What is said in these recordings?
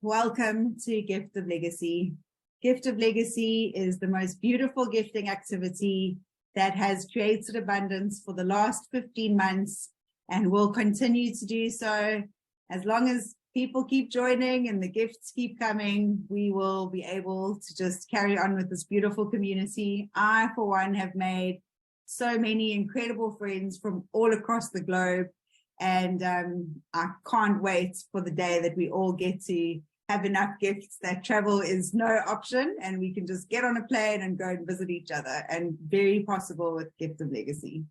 welcome to Gift of Legacy. Gift of Legacy is the most beautiful gifting activity that has created abundance for the last 15 months and will continue to do so. As long as people keep joining and the gifts keep coming, we will be able to just carry on with this beautiful community. I, for one, have made so many incredible friends from all across the globe. And I can't wait for the day that we all get to have enough gifts that travel is no option and we can just get on a plane and go and visit each other, and very possible with Gift of Legacy.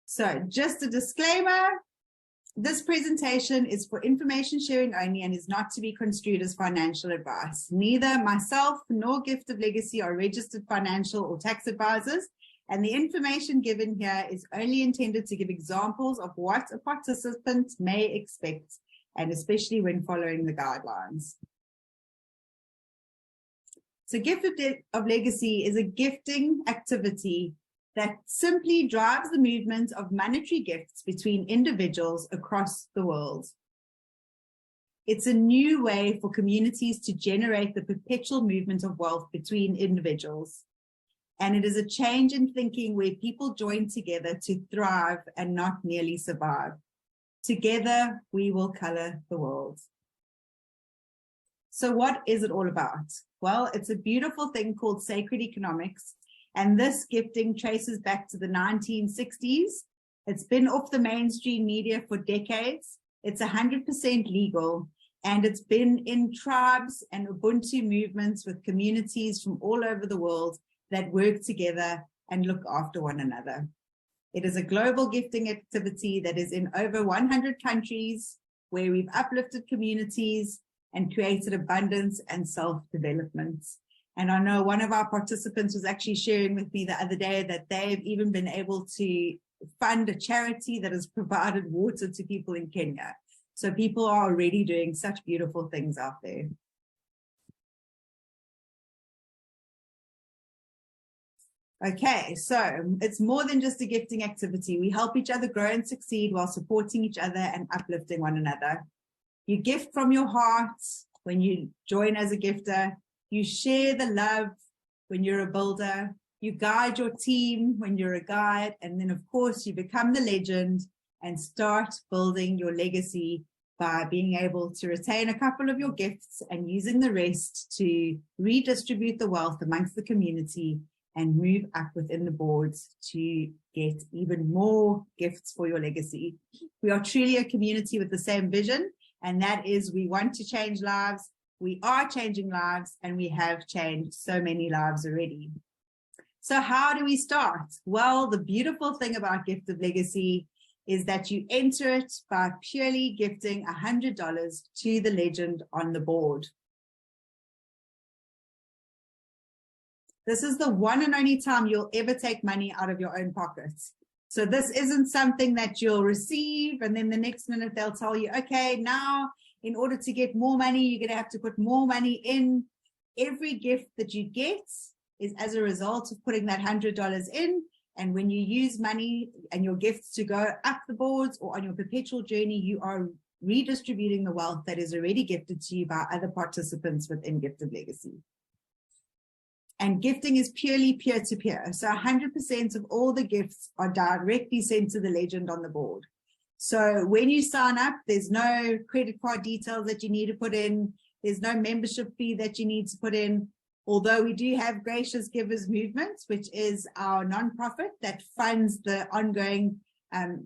So just a disclaimer, this presentation is for information sharing only and is not to be construed as financial advice. Neither myself nor Gift of Legacy are registered financial or tax advisors, and the information given here is only intended to give examples of what a participant may expect, and especially when following the guidelines. So Gift of Legacy is a gifting activity that simply drives the movement of monetary gifts between individuals across the world. It's a new way for communities to generate the perpetual movement of wealth between individuals. And it is a change in thinking where people join together to thrive and not merely survive. Together, we will color the world. So what is it all about? Well, it's a beautiful thing called sacred economics. And this gifting traces back to the 1960s. It's been off the mainstream media for decades. It's 100% legal. And it's been in tribes and Ubuntu movements with communities from all over the world that work together and look after one another. It is a global gifting activity that is in over 100 countries, where we've uplifted communities and created abundance and self-development. And I know one of our participants was actually sharing with me the other day that they've even been able to fund a charity that has provided water to people in Kenya. So people are already doing such beautiful things out there. Okay, so it's more than just a gifting activity. We help each other grow and succeed while supporting each other and uplifting one another. You gift from your heart when you join as a gifter. You share the love when you're a builder. You guide your team when you're a guide. And then, of course, you become the legend and start building your legacy by being able to retain a couple of your gifts and using the rest to redistribute the wealth amongst the community and move up within the boards to get even more gifts for your legacy. We are truly a community with the same vision, and that is we want to change lives. We are changing lives, and we have changed so many lives already. So how do we start? Well, the beautiful thing about Gift of Legacy is that you enter it by purely gifting $100 to the legend on the board. This is the one and only time you'll ever take money out of your own pockets. So this isn't something that you'll receive and then the next minute they'll tell you, okay, now in order to get more money, you're going to have to put more money in. Every gift that you get is as a result of putting that $100 in. And when you use money and your gifts to go up the boards or on your perpetual journey, you are redistributing the wealth that is already gifted to you by other participants within Gift of Legacy. And gifting is purely peer-to-peer. So 100% of all the gifts are directly sent to the legend on the board. So when you sign up, there's no credit card details that you need to put in. There's no membership fee that you need to put in. Although we do have Gracious Givers Movement, which is our nonprofit that funds the ongoing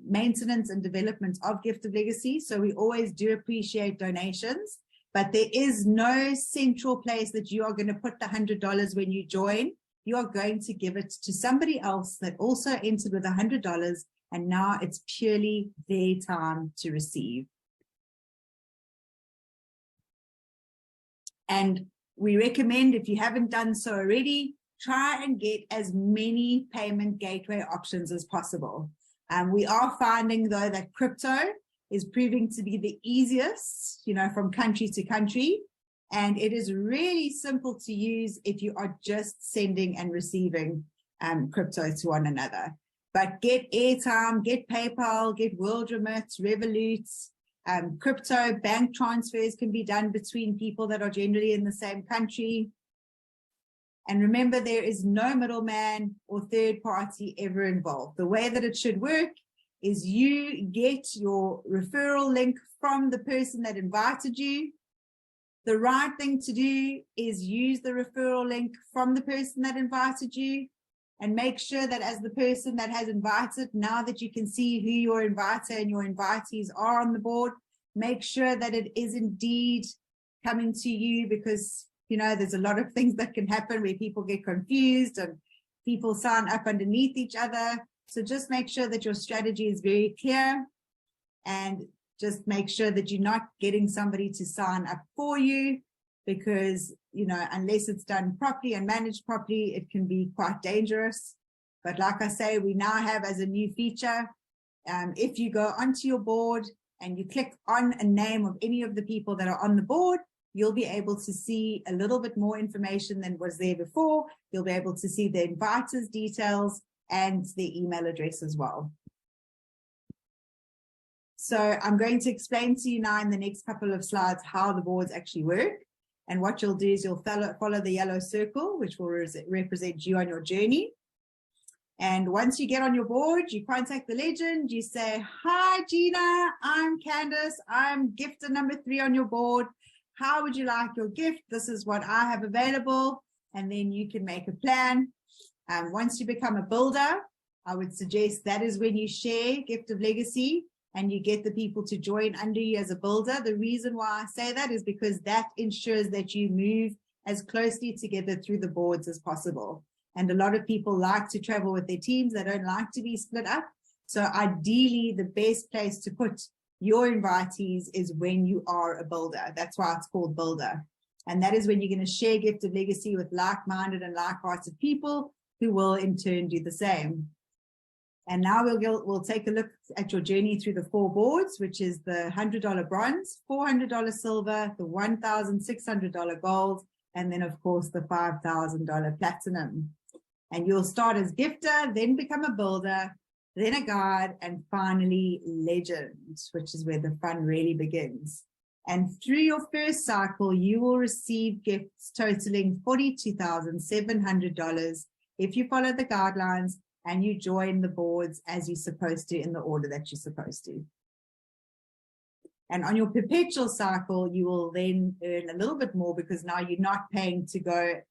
maintenance and development of Gift of Legacy. So we always do appreciate donations. But there is no central place that you are going to put the $100 when you join. You are going to give it to somebody else that also entered with $100, and now it's purely their time to receive. And we recommend, if you haven't done so already, try and get as many payment gateway options as possible. We are finding, though, that crypto is proving to be the easiest, from country to country. And it is really simple to use if you are just sending and receiving crypto to one another. But get Airtime, get PayPal, get WorldRemit, Revolut, Crypto bank transfers can be done between people that are generally in the same country. And remember, there is no middleman or third party ever involved. The way that it should work is you get your referral link from the person that invited you. The right thing to do is use the referral link from the person that invited you, and make sure that as the person that has invited, now that you can see who your inviter and your invitees are on the board, make sure that it is indeed coming to you, because, you know, there's a lot of things that can happen where people get confused and people sign up underneath each other. So just make sure that your strategy is very clear, and just make sure that you're not getting somebody to sign up for you, because, you know, unless it's done properly and managed properly, it can be quite dangerous. But like I say, we now have as a new feature, if you go onto your board and you click on a name of any of the people that are on the board, you'll be able to see a little bit more information than was there before. You'll be able to see the inviters' details and their email address as well. So I'm going to explain to you now in the next couple of slides how the boards actually work. And what you'll do is you'll follow the yellow circle, which will represent you on your journey. And once you get on your board, you contact the legend. You say, "Hi, Gina, I'm Candace. I'm gifter number 3 on your board. How would you like your gift? This is what I have available." And then you can make a plan. Once you become a builder, I would suggest that is when you share Gift of Legacy and you get the people to join under you as a builder. The reason why I say that is because that ensures that you move as closely together through the boards as possible. And a lot of people like to travel with their teams. They don't like to be split up. So ideally, the best place to put your invitees is when you are a builder. That's why it's called builder. And that is when you're going to share Gift of Legacy with like-minded and like-hearted people who will in turn do the same. And now we'll take a look at your journey through the 4 boards, which is the $100 bronze, $400 silver, the $1,600 gold, and then, of course, the $5,000 platinum. And you'll start as gifter, then become a builder, then a guide, and finally legend, which is where the fun really begins. And through your first cycle, you will receive gifts totaling $42,700 if you follow the guidelines and you join the boards as you're supposed to in the order that you're supposed to. And on your perpetual cycle, you will then earn a little bit more, because now you're not paying to go,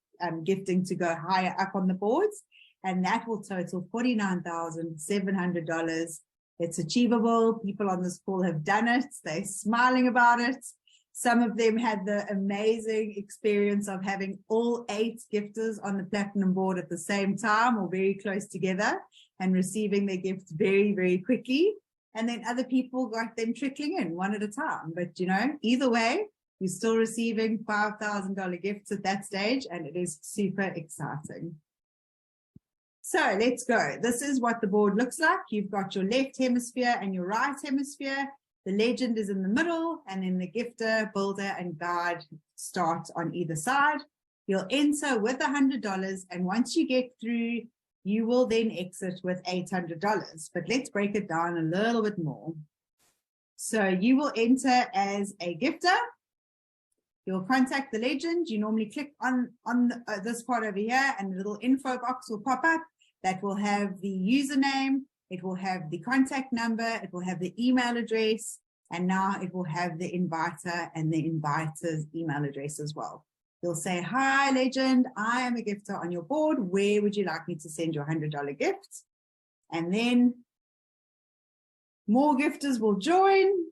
gifting to go higher up on the boards. And that will total $49,700. It's achievable. People on this call have done it. They're smiling about it. Some of them had the amazing experience of having all 8 gifters on the platinum board at the same time or very close together and receiving their gifts very, very quickly. And then other people got them trickling in one at a time. But, you know, either way, you're still receiving $5,000 gifts at that stage, and it is super exciting. So let's go. This is what the board looks like. You've got your left hemisphere and your right hemisphere. The legend is in the middle, and then the gifter, builder, and guide start on either side. You'll enter with $100, and once you get through, you will then exit with $800. But let's break it down a little bit more. So you will enter as a gifter. You'll contact the legend. You normally click on this part over here, and a little info box will pop up that will have the username. It will have the contact number, it will have the email address, and now it will have the inviter and the inviter's email address as well. You'll say, "Hi, legend, I am a gifter on your board. Where would you like me to send your $100 gift?" And then more gifters will join.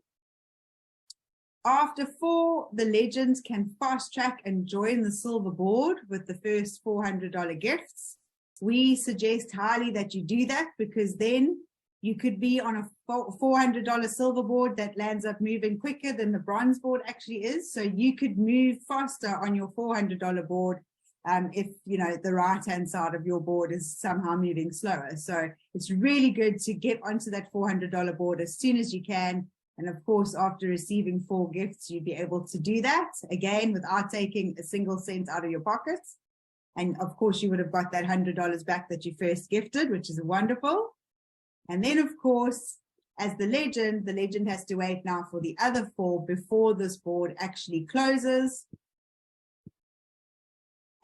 After 4, the legends can fast track and join the silver board with the first $400 gifts. We suggest highly that you do that, because then you could be on a $400 silver board that lands up moving quicker than the bronze board actually is. So you could move faster on your $400 board if, you know, the right-hand side of your board is somehow moving slower. So it's really good to get onto that $400 board as soon as you can. And of course, after receiving 4 gifts, you'd be able to do that again without taking a single cent out of your pockets. And of course, you would have got that $100 back that you first gifted, which is wonderful. And then, of course, as the legend has to wait now for the other 4 before this board actually closes.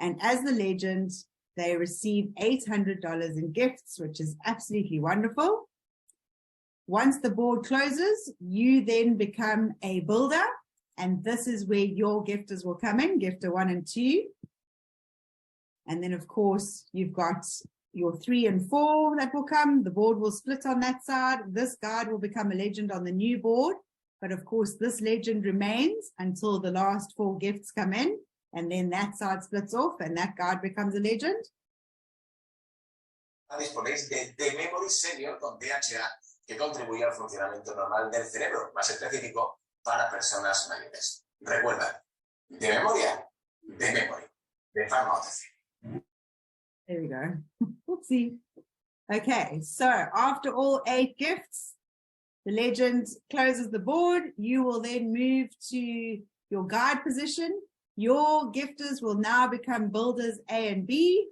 And as the legend, they receive $800 in gifts, which is absolutely wonderful. Once the board closes, you then become a builder. And this is where your gifters will come in, gifter 1 and 2. And then, of course, you've got your 3 and 4 that will come. The board will split on that side. This guide will become a legend on the new board. But, of course, this legend remains until the last 4 gifts come in. And then that side splits off and that guide becomes a legend. Disponéis de Memory Senior con DHA que contribuye al funcionamiento normal del cerebro, más específico para personas mayores. Recuerda, de memoria, de memory, de Pharmacy. There we go. Oopsie. Okay, so after all 8 gifts, the legend closes the board. You will then move to your guide position. Your gifters will now become builders A and B.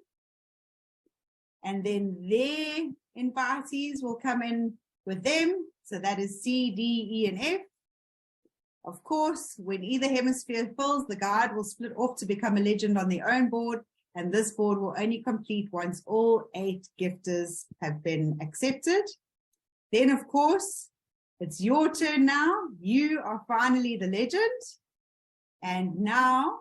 And then their invitees will come in with them. So that is C, D, E, and F. Of course, when either hemisphere fills, the guide will split off to become a legend on their own board. And this board will only complete once all 8 gifters have been accepted. Then, of course, it's your turn now. You are finally the legend. And now,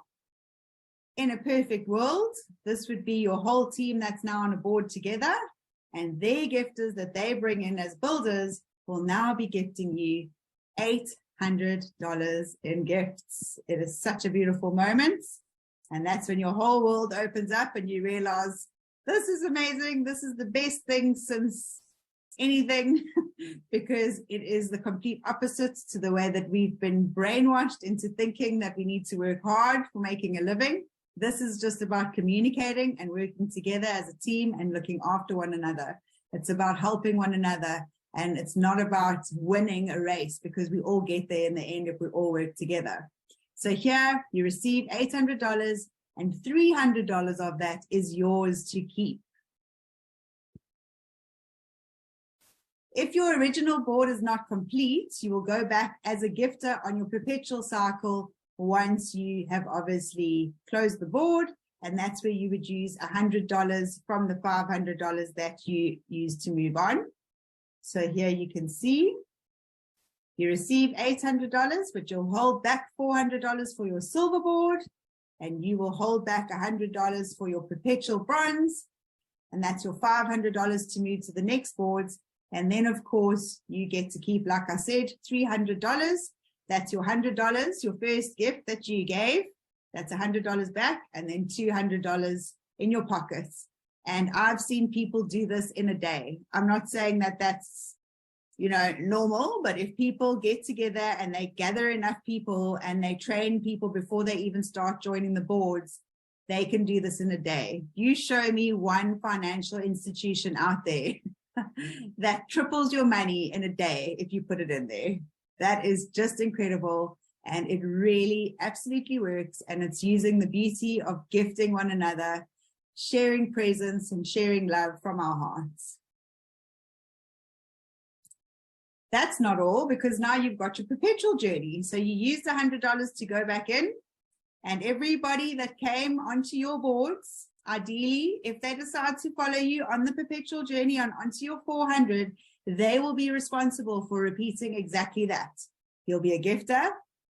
in a perfect world, this would be your whole team that's now on a board together. And their gifters that they bring in as builders will now be gifting you $800 in gifts. It is such a beautiful moment. And that's when your whole world opens up and you realize, this is amazing. This is the best thing since anything, because it is the complete opposite to the way that we've been brainwashed into thinking that we need to work hard for making a living. This is just about communicating and working together as a team and looking after one another. It's about helping one another. And it's not about winning a race, because we all get there in the end if we all work together. So here you receive $800 and $300 of that is yours to keep. If your original board is not complete, you will go back as a gifter on your perpetual cycle once you have obviously closed the board. And that's where you would use $100 from the $500 that you used to move on. So here you can see you receive $800, but you'll hold back $400 for your silver board, and you will hold back $100 for your perpetual bronze. And that's your $500 to move to the next boards. And then, of course, you get to keep, like I said, $300. That's your $100, your first gift that you gave. That's $100 back, and then $200 in your pockets. And I've seen people do this in a day. I'm not saying that that's, normal, but if people get together and they gather enough people and they train people before they even start joining the boards, they can do this in a day. You show me one financial institution out there that triples your money in a day if you put it in there. That is just incredible. And it really absolutely works. And it's using the beauty of gifting one another, sharing presence and sharing love from our hearts. That's not all, because now you've got your perpetual journey. So you used $100 to go back in, and everybody that came onto your boards, ideally, if they decide to follow you on the perpetual journey onto your 400, they will be responsible for repeating exactly that. You'll be a gifter.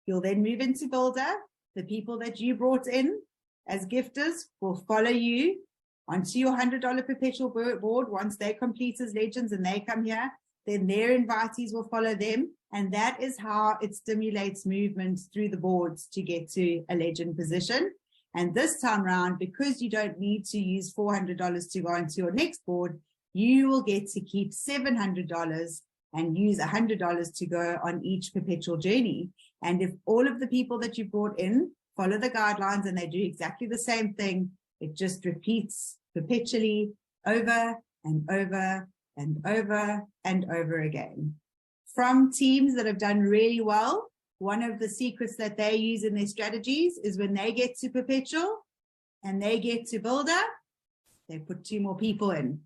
You'll then move into builder. The people that you brought in as gifters will follow you onto your $100 perpetual board once they complete as legends and they come here. Then their invitees will follow them. And that is how it stimulates movement through the boards to get to a legend position. And this time around, because you don't need to use $400 to go into your next board, you will get to keep $700 and use $100 to go on each perpetual journey. And if all of the people that you brought in follow the guidelines and they do exactly the same thing, it just repeats perpetually over and over and over and over again. From teams that have done really well, one of the secrets that they use in their strategies is when they get to perpetual and they get to builder, they put 2 more people in.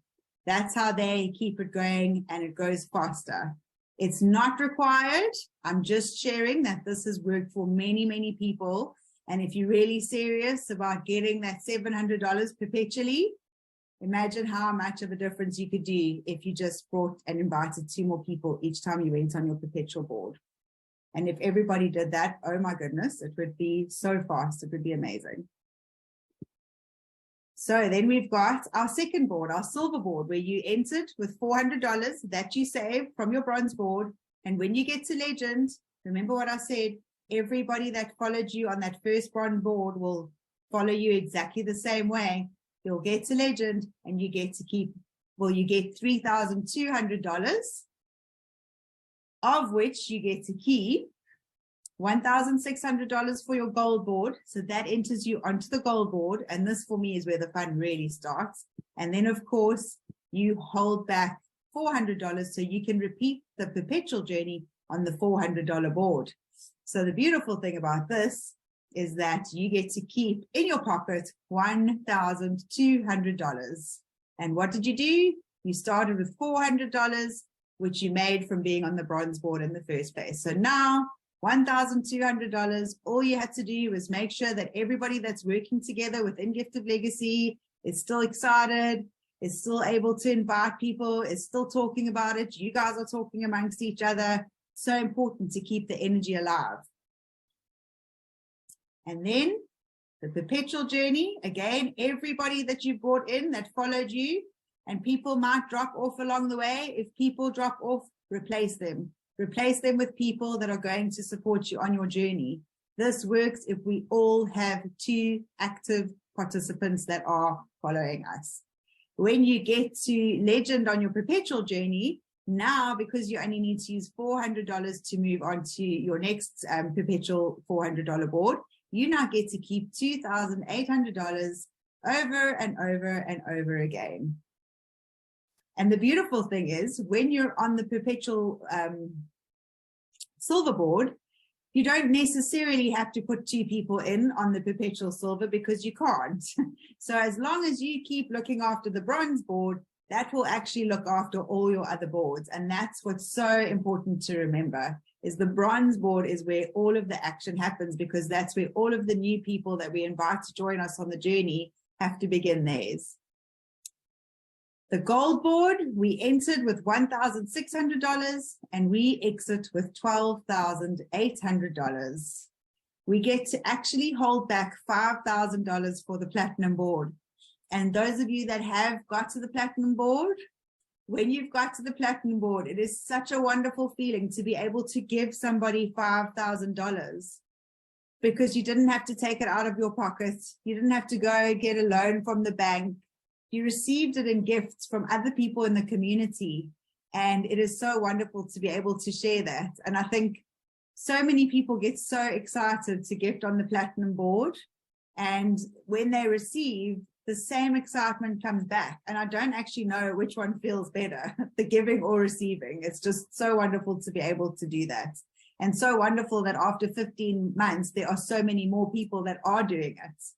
That's how they keep it going, and it goes faster. It's not required. I'm just sharing that this has worked for many, many people. And if you're really serious about getting that $700 perpetually, imagine how much of a difference you could do if you just brought and invited 2 more people each time you went on your perpetual board. And if everybody did that, oh my goodness, it would be so fast. It would be amazing. So then we've got our second board, our silver board, where you entered with $400 that you saved from your bronze board. And when you get to legend, remember what I said, everybody that followed you on that first bronze board will follow you exactly the same way. You'll get to legend and you get to keep, well, you get $3,200, of which you get to keep $1,600 for your gold board. So that enters you onto the gold board. And this for me is where the fun really starts. And then of course you hold back $400 so you can repeat the perpetual journey on the $400 board. So the beautiful thing about this is that you get to keep in your pocket $1,200. And what did you do? You started with $400, which you made from being on the bronze board in the first place. So now $1,200, all you had to do was make sure that everybody that's working together within Gift of Legacy is still excited, is still able to invite people, is still talking about it. You guys are talking amongst each other. So important to keep the energy alive. And then the perpetual journey, again, everybody that you brought in that followed you, and people might drop off along the way. If people drop off, replace them. Replace them with people that are going to support you on your journey. This works if we all have 2 active participants that are following us. When you get to legend on your perpetual journey, now because you only need to use $400 to move on to your next perpetual $400 board, you now get to keep $2,800 over and over and over again. And the beautiful thing is when you're on the perpetual silver board, you don't necessarily have to put 2 people in on the perpetual silver because you can't. So as long as you keep looking after the bronze board, that will actually look after all your other boards. And that's what's so important to remember, is the bronze board is where all of the action happens, because that's where all of the new people that we invite to join us on the journey have to begin theirs. The gold board, we entered with $1,600 and we exit with $12,800. We get to actually hold back $5,000 for the platinum board. And those of you that have got to the platinum board, when you've got to the platinum board, it is such a wonderful feeling to be able to give somebody $5,000 because you didn't have to take it out of your pocket. You didn't have to go and get a loan from the bank. You received it in gifts from other people in the community. And it is so wonderful to be able to share that. And I think so many people get so excited to gift on the platinum board. And when they receive, the same excitement comes back. And I don't actually know which one feels better, the giving or receiving. It's just so wonderful to be able to do that. And so wonderful that after 15 months, there are so many more people that are doing it.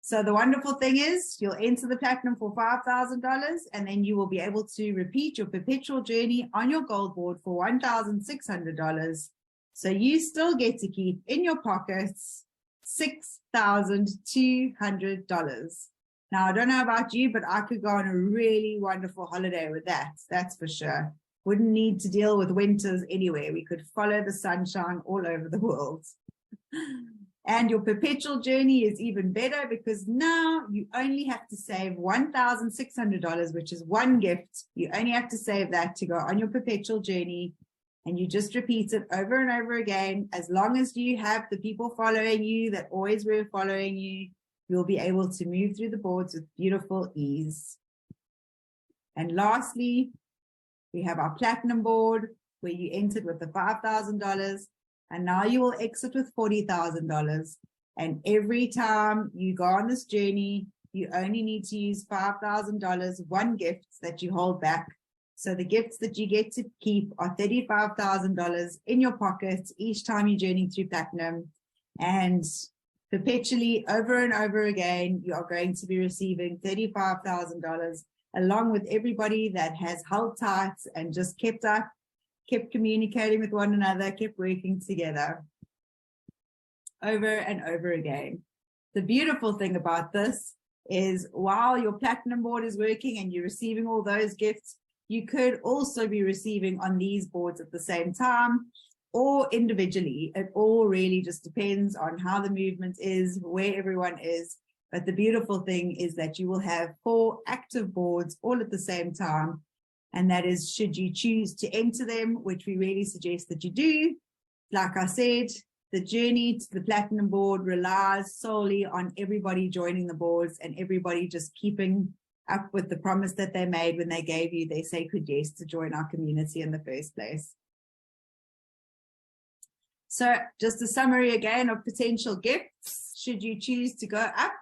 So the wonderful thing is you'll enter the platinum for $5,000 and then you will be able to repeat your perpetual journey on your gold board for $1,600. So you still get to keep in your pockets $6,200. Now, I don't know about you, but I could go on a really wonderful holiday with that. That's for sure. Wouldn't need to deal with winters anywhere. We could follow the sunshine all over the world. And your perpetual journey is even better because now you only have to save $1,600, which is one gift. You only have to save that to go on your perpetual journey. And you just repeat it over and over again. As long as you have the people following you that always were following you, you'll be able to move through the boards with beautiful ease. And lastly, we have our platinum board where you entered with the $5,000. And now you will exit with $40,000. And every time you go on this journey, you only need to use $5,000, one gift that you hold back. So the gifts that you get to keep are $35,000 in your pocket each time you're journeying through platinum. And perpetually, over and over again, you are going to be receiving $35,000 along with everybody that has held tight and just kept up kept communicating with one another, kept working together over and over again. The beautiful thing about this is while your platinum board is working and you're receiving all those gifts, you could also be receiving on these boards at the same time or individually. It all really just depends on how the movement is, where everyone is. But the beautiful thing is that you will have 4 active boards all at the same time. And that is, should you choose to enter them, which we really suggest that you do. Like I said, the journey to the platinum board relies solely on everybody joining the boards and everybody just keeping up with the promise that they made when they gave you their sacred yes to join our community in the first place. So just a summary again of potential gifts, should you choose to go up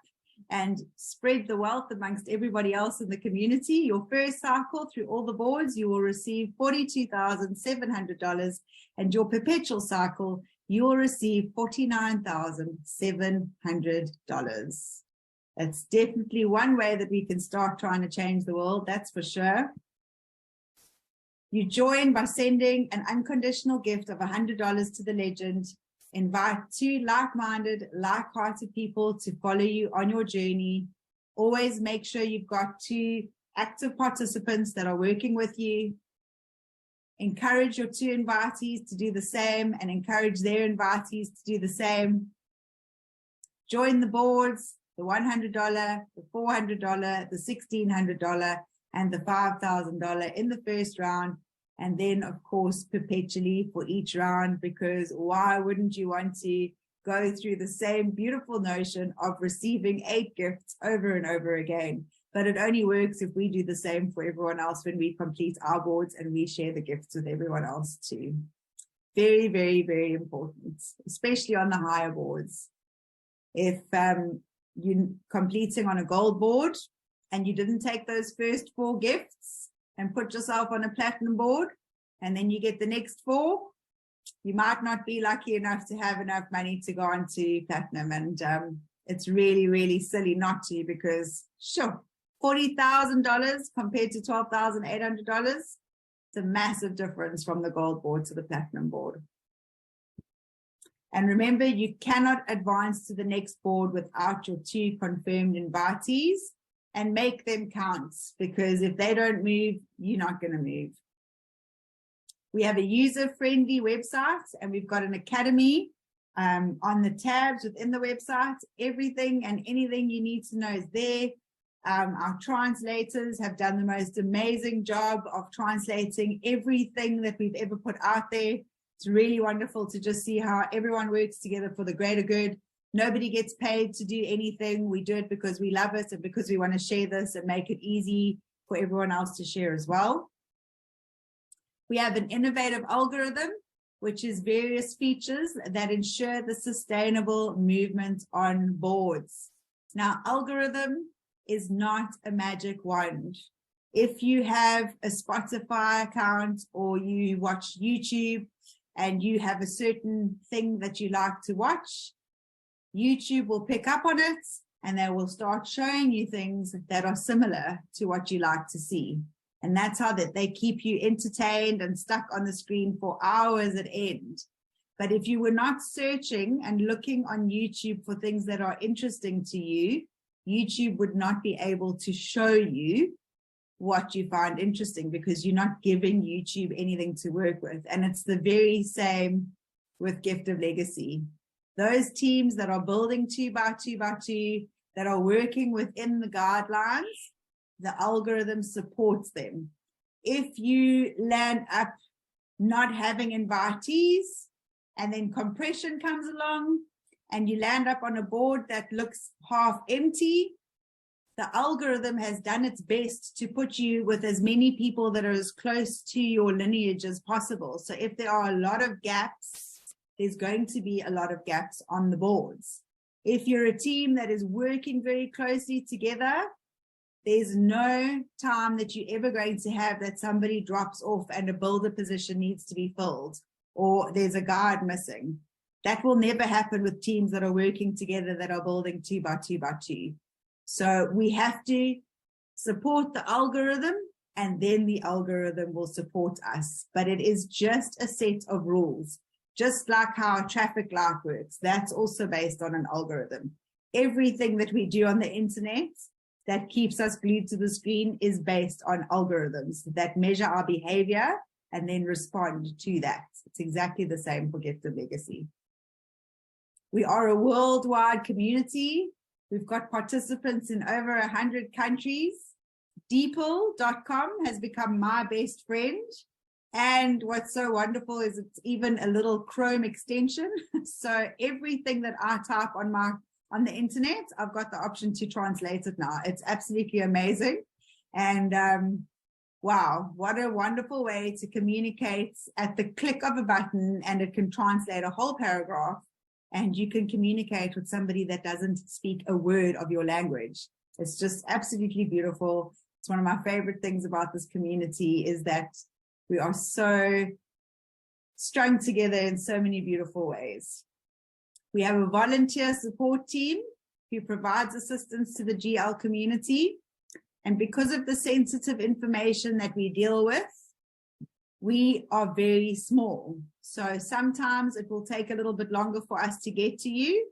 and spread the wealth amongst everybody else in the community. Your first cycle through all the boards, you will receive $42,700, and your perpetual cycle, you will receive $49,700. That's definitely one way that we can start trying to change the world, that's for sure. You join by sending an unconditional gift of $100 to the legend. Invite 2 like-minded, like-hearted people to follow you on your journey. Always make sure you've got 2 active participants that are working with you. Encourage your 2 invitees to do the same and encourage their invitees to do the same. Join the boards, the $100, the $400, the $1,600, and the $5,000 in the first round. And then, of course, perpetually for each round, because why wouldn't you want to go through the same beautiful notion of receiving 8 gifts over and over again? But it only works if we do the same for everyone else when we complete our boards and we share the gifts with everyone else too. Very, very, very important, especially on the higher boards. If you're completing on a gold board and you didn't take those first 4 gifts, and put yourself on a platinum board, and then you get the next 4, you might not be lucky enough to have enough money to go on to platinum. And it's really, really silly not to, because sure, $40,000 compared to $12,800, it's a massive difference from the gold board to the platinum board. And remember, you cannot advance to the next board without your 2 confirmed invitees. And make them count, because if they don't move, you're not going to move. We have a user-friendly website, and we've got an academy on the tabs within the website. Everything and anything you need to know is there. Our translators have done the most amazing job of translating everything that we've ever put out there. It's really wonderful to just see how everyone works together for the greater good. Nobody gets paid to do anything. We do it because we love it and because we want to share this and make it easy for everyone else to share as well. We have an innovative algorithm, which is various features that ensure the sustainable movement on boards. Now, algorithm is not a magic wand. If you have a Spotify account or you watch YouTube and you have a certain thing that you like to watch, YouTube will pick up on it and they will start showing you things that are similar to what you like to see. And that's how that they keep you entertained and stuck on the screen for hours at end. But if you were not searching and looking on YouTube for things that are interesting to you, YouTube would not be able to show you what you find interesting, because you're not giving YouTube anything to work with. And it's the very same with Gift of Legacy. Those teams that are building 2 by 2 by 2, that are working within the guidelines, the algorithm supports them. If you land up not having invitees and then compression comes along and you land up on a board that looks half empty, the algorithm has done its best to put you with as many people that are as close to your lineage as possible. So if there are a lot of gaps, there's going to be a lot of gaps on the boards. If you're a team that is working very closely together, there's no time that you're ever going to have that somebody drops off and a builder position needs to be filled, or there's a guard missing. That will never happen with teams that are working together that are building 2 by 2 by 2. So we have to support the algorithm and then the algorithm will support us. But it is just a set of rules, just like how a traffic light works. That's also based on an algorithm. Everything that we do on the internet that keeps us glued to the screen is based on algorithms that measure our behavior and then respond to that. It's exactly the same for Gift of Legacy. We are a worldwide community. We've got participants in over 100 countries. Deeple.com has become my best friend. And what's so wonderful is it's even a little Chrome extension. So everything that I type on the internet, I've got the option to translate it now. It's absolutely amazing. And wow, what a wonderful way to communicate at the click of a button, and it can translate a whole paragraph, and you can communicate with somebody that doesn't speak a word of your language. It's just absolutely beautiful. It's one of my favorite things about this community is that we are so strung together in so many beautiful ways. We have a volunteer support team who provides assistance to the GL community. And because of the sensitive information that we deal with, we are very small. So sometimes it will take a little bit longer for us to get to you.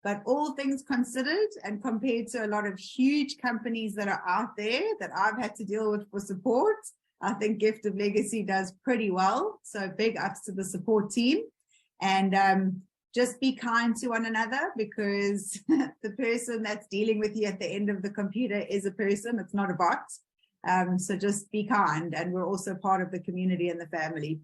But all things considered, and compared to a lot of huge companies that are out there that I've had to deal with for support, I think Gift of Legacy does pretty well. So big ups to the support team. And just be kind to one another, because the person that's dealing with you at the end of the computer is a person, it's not a bot. So just be kind, and we're also part of the community and the family.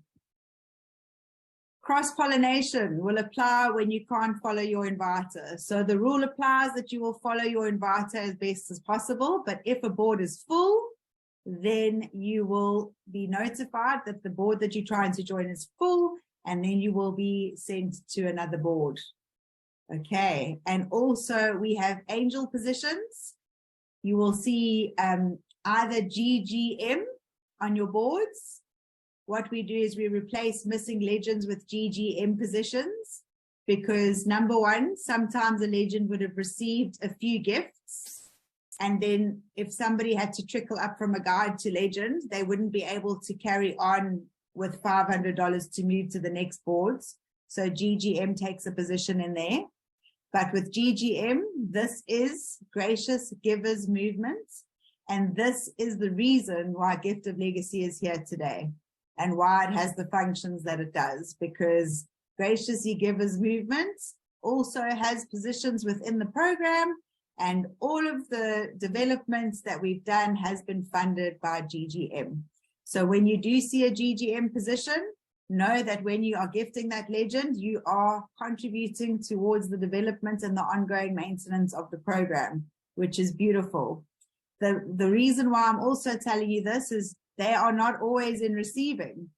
Cross-pollination will apply when you can't follow your inviter. So the rule applies that you will follow your inviter as best as possible, but if a board is full, then you will be notified that the board that you're trying to join is full, and then you will be sent to another board. Okay, and also we have angel positions. You will see either GGM on your boards. What we do is we replace missing legends with GGM positions, because number one, sometimes a legend would have received a few gifts, and then if somebody had to trickle up from a guide to legend, they wouldn't be able to carry on with $500 to move to the next boards. So GGM takes a position in there. But with GGM, this is Gracious Givers Movement. And this is the reason why Gift of Legacy is here today, and why it has the functions that it does, because Gracious Givers Movement also has positions within the program, and all of the developments that we've done has been funded by GGM. So when you do see a GGM position, know that when you are gifting that legend, you are contributing towards the development and the ongoing maintenance of the program, which is beautiful. The reason why I'm also telling you this is they are not always in receiving.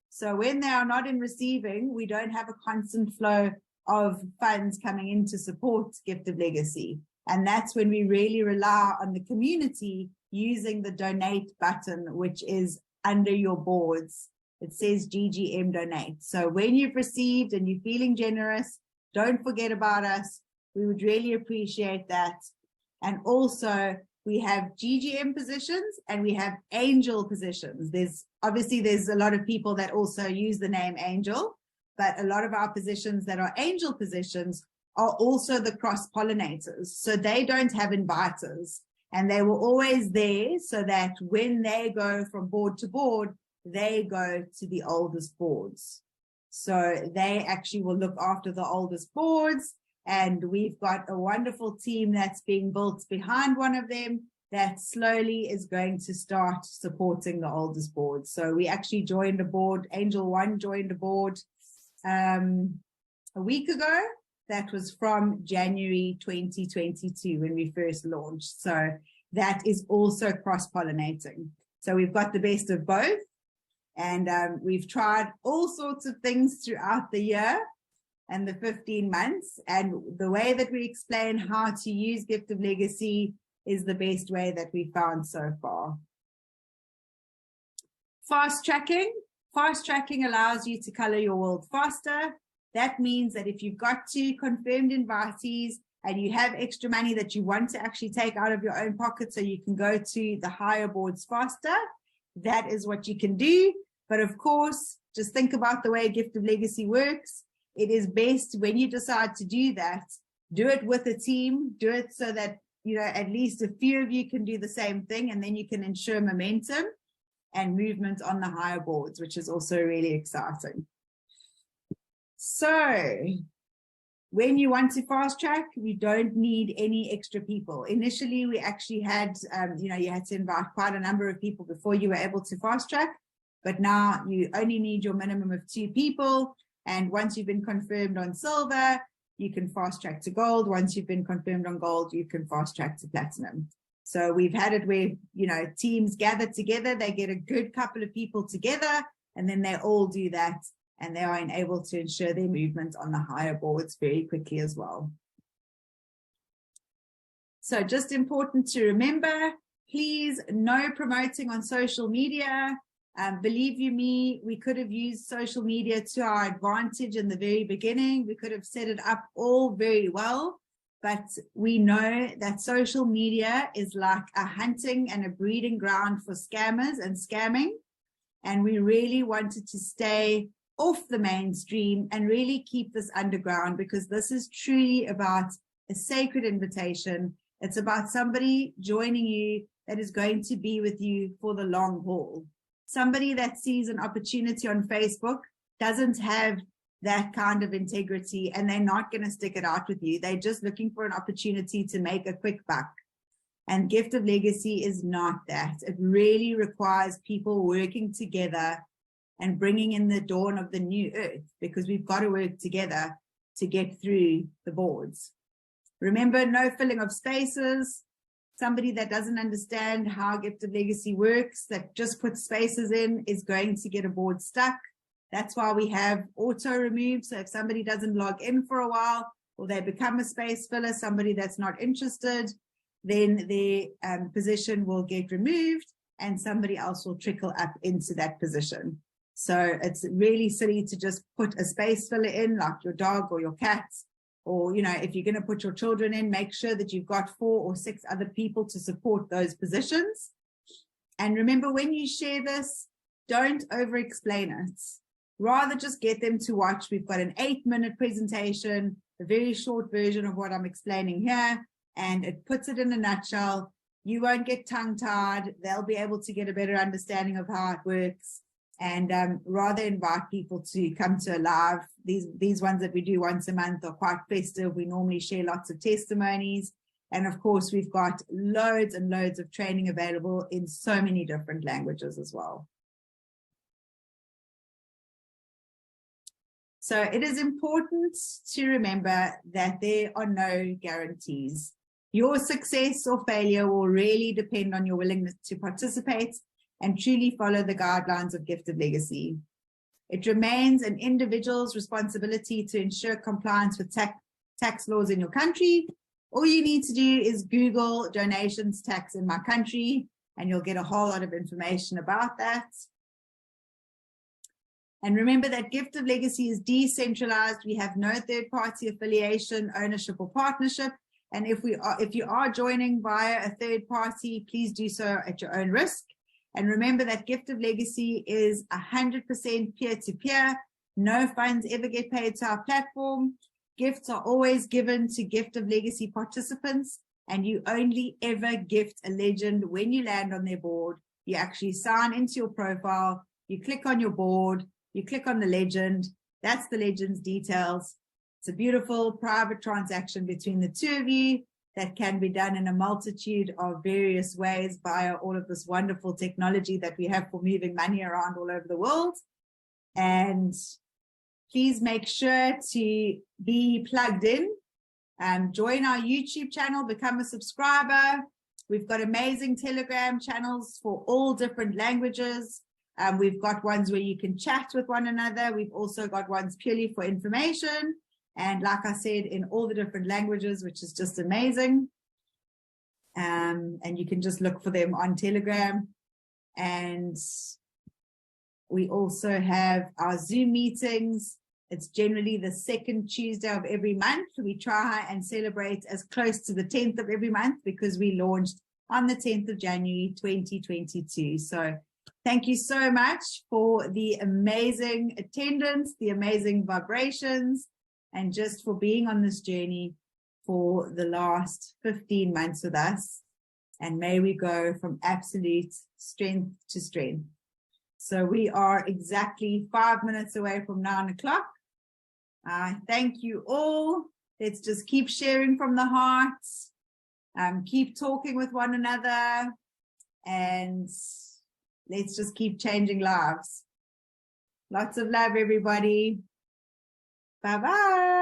So when they are not in receiving, we don't have a constant flow of funds coming in to support Gift of Legacy. And that's when we really rely on the community using the donate button, which is under your boards. It says GGM donate. So when you've received and you're feeling generous, don't forget about us. We would really appreciate that. And also, we have GGM positions and we have angel positions. There's a lot of people that also use the name angel, but a lot of our positions that are angel positions are also the cross-pollinators. So they don't have inviters, and they were always there so that when they go from board to board, they go to the oldest boards. So they actually will look after the oldest boards. And we've got a wonderful team that's being built behind one of them that slowly is going to start supporting the oldest boards. So we actually joined a board, Angel One joined a board a week ago. That was from January 2022 when we first launched. So that is also cross-pollinating. So we've got the best of both. And we've tried all sorts of things throughout the year and the 15 months. And the way that we explain how to use Gift of Legacy is the best way that we found so far. Fast tracking. Fast tracking allows you to color your world faster. That means that if you've got 2 confirmed invitees and you have extra money that you want to actually take out of your own pocket so you can go to the higher boards faster, that is what you can do. But of course, just think about the way Gift of Legacy works. It is best when you decide to do that, do it with a team, do it so that, you know, at least a few of you can do the same thing, and then you can ensure momentum and movement on the higher boards, which is also really exciting. So when you want to fast track, you don't need any extra people. Initially, we actually had, you know, you had to invite quite a number of people before you were able to fast track, but now you only need your minimum of 2 people. And once you've been confirmed on silver, you can fast track to gold. Once you've been confirmed on gold, you can fast track to platinum. So we've had it where, you know, teams gather together, they get a good couple of people together, and then they all do that, and they are enabled to ensure their movement on the higher boards very quickly as well. So just important to remember, please, no promoting on social media. Believe you me, we could have used social media to our advantage in the very beginning. We could have set it up all very well, but we know that social media is like a hunting and a breeding ground for scammers and scamming. And we really wanted to stay off the mainstream and really keep this underground, because this is truly about a sacred invitation. It's about somebody joining you that is going to be with you for the long haul. Somebody that sees an opportunity on Facebook doesn't have that kind of integrity, and they're not going to stick it out with you. They're just looking for an opportunity to make a quick buck. And Gift of Legacy is not that. It really requires people working together and bringing in the dawn of the new earth, because we've got to work together to get through the boards. Remember, no filling of spaces. Somebody that doesn't understand how Gift of Legacy works, that just puts spaces in, is going to get a board stuck. That's why we have auto remove. So if somebody doesn't log in for a while, or they become a space filler, somebody that's not interested, then their position will get removed and somebody else will trickle up into that position. So it's really silly to just put a space filler in, like your dog or your cat. Or, you know, if you're going to put your children in, make sure that you've got 4 or 6 other people to support those positions. And remember, when you share this, don't over-explain it. Rather just get them to watch. We've got an 8-minute presentation, a very short version of what I'm explaining here, and it puts it in a nutshell. You won't get tongue-tied. They'll be able to get a better understanding of how it works. And rather invite people to come to a live. These ones that we do once a month are quite festive. We normally share lots of testimonies. And of course, we've got loads and loads of training available in so many different languages as well. So it is important to remember that there are no guarantees. Your success or failure will really depend on your willingness to participate and truly follow the guidelines of Gift of Legacy. It remains an individual's responsibility to ensure compliance with tax laws in your country. All you need to do is Google donations tax in my country, and you'll get a whole lot of information about that. And remember that Gift of Legacy is decentralized. We have no third-party affiliation, ownership, or partnership. And if you are joining via a third party, please do so at your own risk. And remember that Gift of Legacy is 100% peer-to-peer. No funds ever get paid to our platform. Gifts are always given to Gift of Legacy participants, and you only ever gift a legend when you land on their board. You actually sign into your profile, you click on your board, you click on the legend. That's the legend's details. It's a beautiful private transaction between the two of you that can be done in a multitude of various ways via all of this wonderful technology that we have for moving money around all over the world. And please make sure to be plugged in. Join our YouTube channel, become a subscriber. We've got amazing Telegram channels for all different languages. We've got ones where you can chat with one another. We've also got ones purely for information. And like I said, in all the different languages, which is just amazing. And you can just look for them on Telegram. And we also have our Zoom meetings. It's generally the second Tuesday of every month. We try and celebrate as close to the 10th of every month because we launched on the 10th of January, 2022. So Thank you so much for the amazing attendance, the amazing vibrations, and just for being on this journey for the last 15 months with us. And may we go from absolute strength to strength. So we are exactly 5 minutes away from 9 o'clock. Thank you all. Let's just keep sharing from the hearts. Keep talking with one another. And let's just keep changing lives. Lots of love, everybody. Bye-bye.